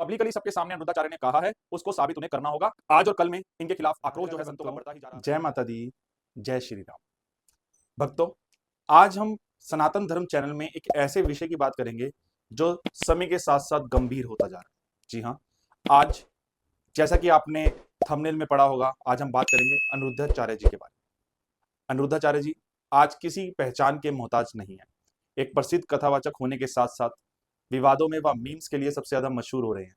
Publicly सबके सामने अनुद्धाचार्य ने कहा है, उसको साबित उन्हें करना होगा। आज और कल में इनके खिलाफ आक्रोश जो है संतों का बढ़ता ही जा रहा है। जय माता दी, जय श्री राम। भक्तों, आज हम सनातन धर्म चैनल में एक ऐसे विषय की बात करेंगे जो समय के साथ साथ गंभीर होता जा रहा है। जी हाँ, आज जैसा कि आपने थंबनेल में पढ़ा होगा, आज हम बात करेंगे अनिरुद्धाचार्य जी के बारे में। अनिरुद्धाचार्य जी आज किसी पहचान के मोहताज नहीं है। एक प्रसिद्ध कथावाचक होने के साथ साथ विवादों में व मीम्स के लिए सबसे ज्यादा मशहूर हो रहे हैं।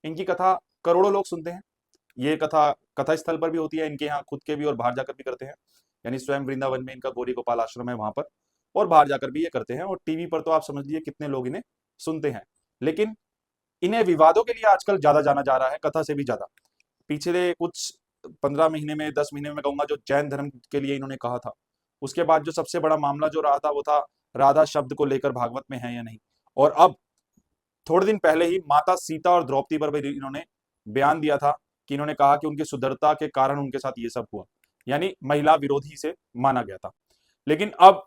इनकी कथा करोड़ों लोग सुनते हैं। ये कथा स्थल पर भी होती है, इनके यहाँ खुद के भी और बाहर जाकर भी करते हैं। यानी स्वयं वृंदावन में इनका गौरी गोपाल आश्रम है, वहां पर और बाहर जाकर भी ये करते हैं। और टीवी पर तो आप समझ लीजिए कितने लोग इन्हें सुनते हैं। लेकिन इन्हें विवादों के लिए आजकल ज्यादा जाना जा रहा है, कथा से भी ज्यादा। पिछले कुछ 15 महीने में, 10 महीने में कहूंगा, जो जैन धर्म के लिए इन्होंने कहा था, उसके बाद जो सबसे बड़ा मामला जो रहा था वो था राधा शब्द को लेकर भागवत में है या नहीं। और अब थोड़े दिन पहले ही माता सीता और द्रौपदी पर भी इन्होंने बयान दिया था कि इन्होंने कहा कि उनकी सुंदरता के कारण उनके साथ ये सब हुआ, यानी महिला विरोधी से माना गया था। लेकिन अब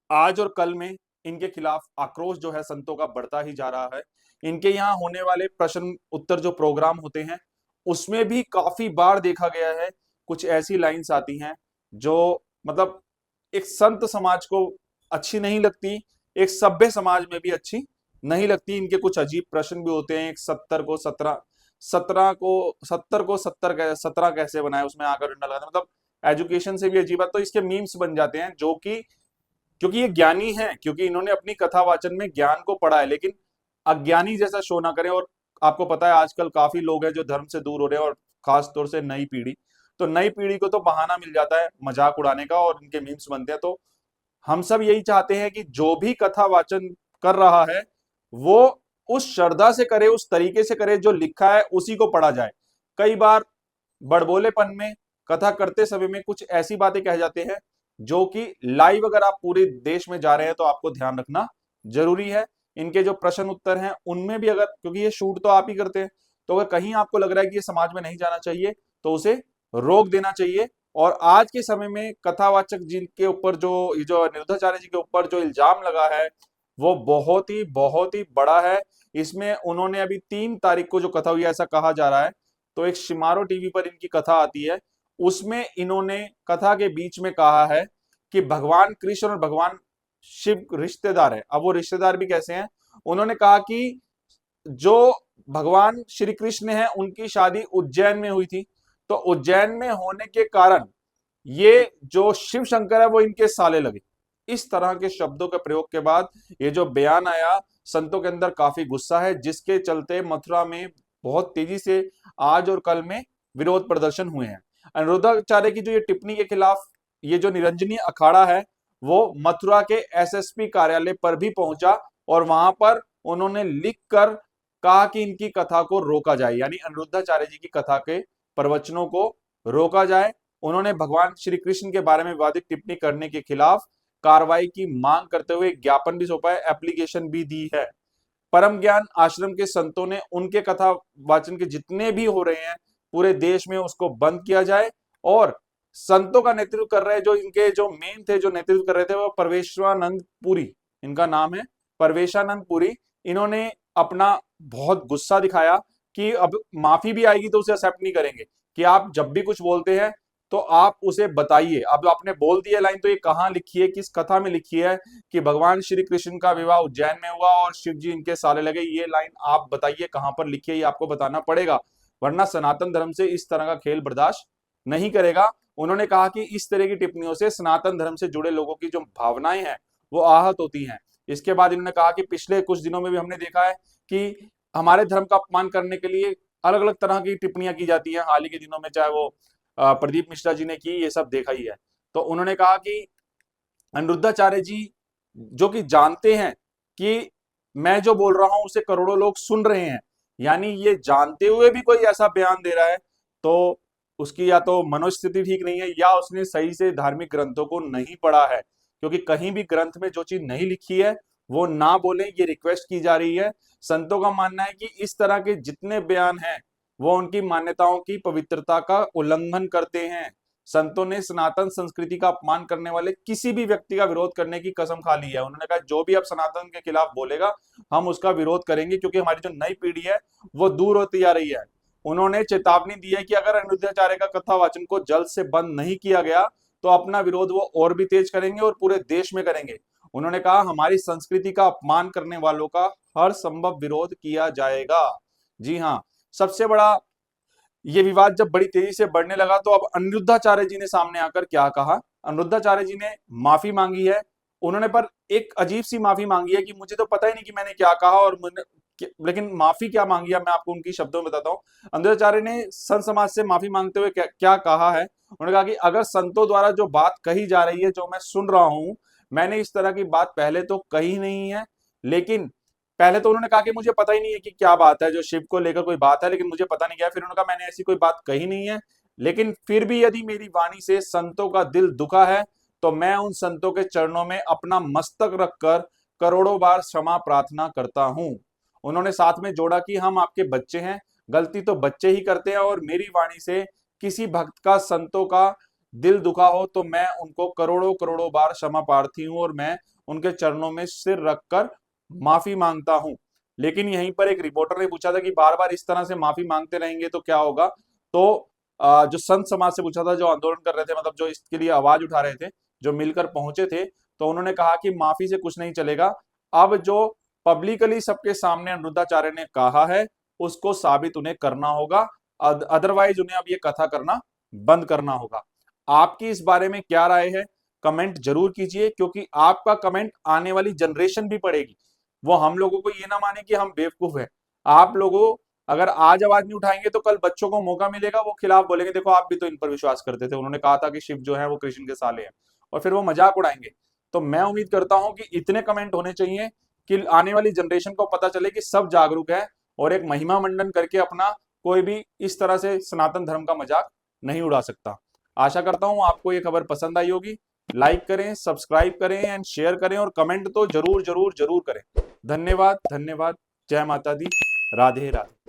आज और कल में इनके खिलाफ आक्रोश जो है संतों का बढ़ता ही जा रहा है। इनके यहाँ होने वाले प्रश्न उत्तर जो प्रोग्राम होते हैं, उसमें भी काफी बार देखा गया है कुछ ऐसी लाइंस आती हैं जो मतलब एक संत समाज को अच्छी नहीं लगती, एक सभ्य समाज में भी अच्छी नहीं लगती। इनके कुछ अजीब प्रश्न भी होते हैं। एक 70 को 17, 17 को 70 को 17 कैसे बनाए, उसमें आकर डंडा लगाना, मतलब एजुकेशन से भी अजीब है। तो इसके मीम्स बन जाते हैं, जो कि क्योंकि ये ज्ञानी है, क्योंकि इन्होंने अपनी कथा वाचन में ज्ञान को पढ़ा है, लेकिन अज्ञानी जैसा शो ना करें। और आपको पता है आजकल काफी लोग हैं जो धर्म से दूर हो रहे हैं, और खास तौर से नई पीढ़ी। तो नई पीढ़ी को तो बहाना मिल जाता है मजाक उड़ाने का, और इनके मीम्स बनते हैं। तो हम सब यही चाहते हैं कि जो भी कथा वाचन कर रहा है वो उस श्रद्धा से करे, उस तरीके से करे, जो लिखा है उसी को पढ़ा जाए। कई बार बड़बोलेपन में कथा करते समय में कुछ ऐसी बातें कह जाते हैं जो कि लाइव अगर आप पूरे देश में जा रहे हैं तो आपको ध्यान रखना जरूरी है। इनके जो प्रश्न उत्तर हैं उनमें भी अगर, क्योंकि ये शूट तो आप ही करते हैं, तो अगर कहीं आपको लग रहा है कि ये समाज में नहीं जाना चाहिए तो उसे रोक देना चाहिए। और आज के समय में कथावाचक जी के ऊपर जो अनिरुद्धाचार्य जी के ऊपर जो इल्जाम लगा है वो बहुत ही बड़ा है। इसमें उन्होंने अभी 3 तारीख को जो कथा हुई है, ऐसा कहा जा रहा है, तो एक शिमारो टीवी पर इनकी कथा आती है, उसमें इन्होंने कथा के बीच में कहा है कि भगवान कृष्ण और भगवान शिव रिश्तेदार है। अब वो रिश्तेदार भी कैसे हैं? उन्होंने कहा कि जो भगवान श्री कृष्ण है उनकी शादी उज्जैन में हुई थी, तो उज्जैन में होने के कारण ये जो शिव शंकर है वो इनके साले लगे। इस तरह के शब्दों के प्रयोग के बाद ये जो बयान आया, संतों के अंदर काफी गुस्सा है, जिसके चलते मथुरा में बहुत तेजी से आज और कल में विरोध प्रदर्शन हुए हैं। अनिरुद्धाचार्य की जो ये टिप्पणी के खिलाफ ये जो निरंजनी अखाड़ा है वो मथुरा के एसएसपी कार्यालय पर भी पहुंचा, और वहां पर उन्होंने लिखकर कहा कि इनकी कथा को रोका जाए, यानी अनिरुद्धाचार्य जी की कथा के प्रवचनों को रोका जाए। उन्होंने भगवान श्री कृष्ण के बारे में विवादित टिप्पणी करने के खिलाफ कार्रवाई की मांग करते हुए ज्ञापन भी सौंपा है, एप्लीकेशन भी दी है। परम ज्ञान आश्रम के संतों ने उनके कथा वाचन के जितने भी हो रहे हैं पूरे देश में उसको बंद किया जाए। और संतों का नेतृत्व कर रहे, जो इनके जो मेन थे, जो नेतृत्व कर रहे थे, वो परवेश्वरानंद पुरी, इनका नाम है परवेशानंद पुरी। इन्होंने अपना बहुत गुस्सा दिखाया कि अब माफी भी आएगी तो उसे एक्सेप्ट नहीं करेंगे, कि आप जब भी कुछ बोलते हैं तो आप उसे बताइए। अब आपने बोल दिया लाइन, तो ये कहाँ लिखी है, किस कथा में लिखी है कि भगवान श्री कृष्ण का विवाह उज्जैन में हुआ और शिव जी इनके साले लगे? ये लाइन आप बताइए कहां पर लिखी है, ये आपको बताना पड़ेगा, वरना सनातन धर्म से इस तरह का खेल बर्दाश्त नहीं करेगा। उन्होंने कहा कि इस तरह की टिप्पणियों से सनातन धर्म से जुड़े लोगों की जो भावनाएं हैं वो आहत होती हैं। इसके बाद इन्होंने कहा कि पिछले कुछ दिनों में भी हमने देखा है कि हमारे धर्म का अपमान करने के लिए अलग अलग तरह की टिप्पणियां की जाती हैं। हाल ही के दिनों में चाहे वो प्रदीप मिश्रा जी ने की, ये सब देखा ही है। तो उन्होंने कहा कि अनिरुद्धाचार्य जी जो कि जानते हैं कि मैं जो बोल रहा हूं उसे करोड़ों लोग सुन रहे हैं, यानी ये जानते हुए भी कोई ऐसा बयान दे रहा है, तो उसकी या तो मनोस्थिति ठीक नहीं है या उसने सही से धार्मिक ग्रंथों को नहीं पढ़ा है। क्योंकि कहीं भी ग्रंथ में जो चीज नहीं लिखी है वो ना बोले, ये रिक्वेस्ट की जा रही है। संतों का मानना है कि इस तरह के जितने बयान हैं वो उनकी मान्यताओं की पवित्रता का उल्लंघन करते हैं। संतों ने सनातन संस्कृति का अपमान करने वाले किसी भी व्यक्ति का विरोध करने की कसम खा ली है। उन्होंने कहा जो भी अब सनातन के खिलाफ बोलेगा हम उसका विरोध करेंगे, क्योंकि हमारी जो नई पीढ़ी है वो दूर होती जा रही है। उन्होंने चेतावनी दी है कि अगर अनिरुद्धाचार्य का कथा वाचन को जल्द से बंद नहीं किया गया तो अपना विरोध वो और भी तेज करेंगे और पूरे देश में करेंगे। उन्होंने कहा हमारी संस्कृति का अपमान करने वालों का हर संभव विरोध किया जाएगा। जी हाँ, सबसे बड़ा ये विवाद जब बड़ी तेजी से बढ़ने लगा तो अब अनिरुद्धाचार्य जी ने सामने आकर क्या कहा। अनिरुद्धाचार्य जी ने माफी मांगी है। उन्होंने पर एक अजीब सी माफी मांगी है कि मुझे तो पता ही नहीं कि मैंने क्या कहा और लेकिन माफी क्या मांगी है मैं आपको उनकी शब्दों में बताता हूँ। अनिरुद्धाचार्य ने संत समाज से माफी मांगते हुए क्या कहा है। उन्होंने कहा कि अगर संतों द्वारा जो बात कही जा रही है, जो मैं सुन रहा हूं, मैंने इस तरह की बात पहले तो कही नहीं है। लेकिन पहले तो उन्होंने कहा कि मुझे पता ही नहीं है कि क्या बात है, जो शिव को लेकर कोई बात है, लेकिन मुझे पता नहीं क्या है। फिर उन्होंने कहा मैंने ऐसी कोई बात कही नहीं है, लेकिन फिर भी यदि मेरी वाणी से संतों का दिल दुखा है तो मैं उन संतों के चरणों में अपना मस्तक रखकर करोड़ों बार क्षमा प्रार्थना करता हूं। उन्होंने साथ में जोड़ा कि हम आपके बच्चे हैं, गलती तो बच्चे ही करते हैं, और मेरी वाणी से किसी भक्त का संतों का दिल दुखा हो तो मैं उनको करोड़ों करोड़ों बार क्षमा प्रार्थी हूं और मैं उनके चरणों में सिर रखकर माफी मांगता हूं। लेकिन यहीं पर एक रिपोर्टर ने पूछा था कि बार बार इस तरह से माफी मांगते रहेंगे तो क्या होगा। तो जो संत समाज से पूछा था, जो आंदोलन कर रहे थे, मतलब जो इसके लिए आवाज उठा रहे थे, जो मिलकर पहुंचे थे, तो उन्होंने कहा कि माफी से कुछ नहीं चलेगा। अब जो पब्लिकली सबके सामने अनिरुद्धाचार्य ने कहा है उसको साबित उन्हें करना होगा, अदरवाइज उन्हें अब ये कथा करना बंद करना होगा। आपकी इस बारे में क्या राय है, कमेंट जरूर कीजिए, क्योंकि आपका कमेंट आने वाली जनरेशन भी पढ़ेगी। वो हम लोगों को ये ना माने कि हम बेवकूफ हैं। आप लोगों अगर आज आवाज नहीं उठाएंगे तो कल बच्चों को मौका मिलेगा, वो खिलाफ बोलेंगे देखो आप भी तो इन पर विश्वास करते थे, उन्होंने कहा था कि शिव जो है वो कृष्ण के साले हैं, और फिर वो मजाक उड़ाएंगे। तो मैं उम्मीद करता हूं कि इतने कमेंट होने चाहिए कि आने वाली जनरेशन को पता चले कि सब जागरूक है और एक महिमा मंडन करके अपना कोई भी इस तरह से सनातन धर्म का मजाक नहीं उड़ा सकता। आशा करता हूं आपको ये खबर पसंद आई होगी। लाइक करें, सब्सक्राइब करें एंड शेयर करें, और कमेंट तो जरूर जरूर जरूर करें। धन्यवाद धन्यवाद। जय माता दी। राधे राधे।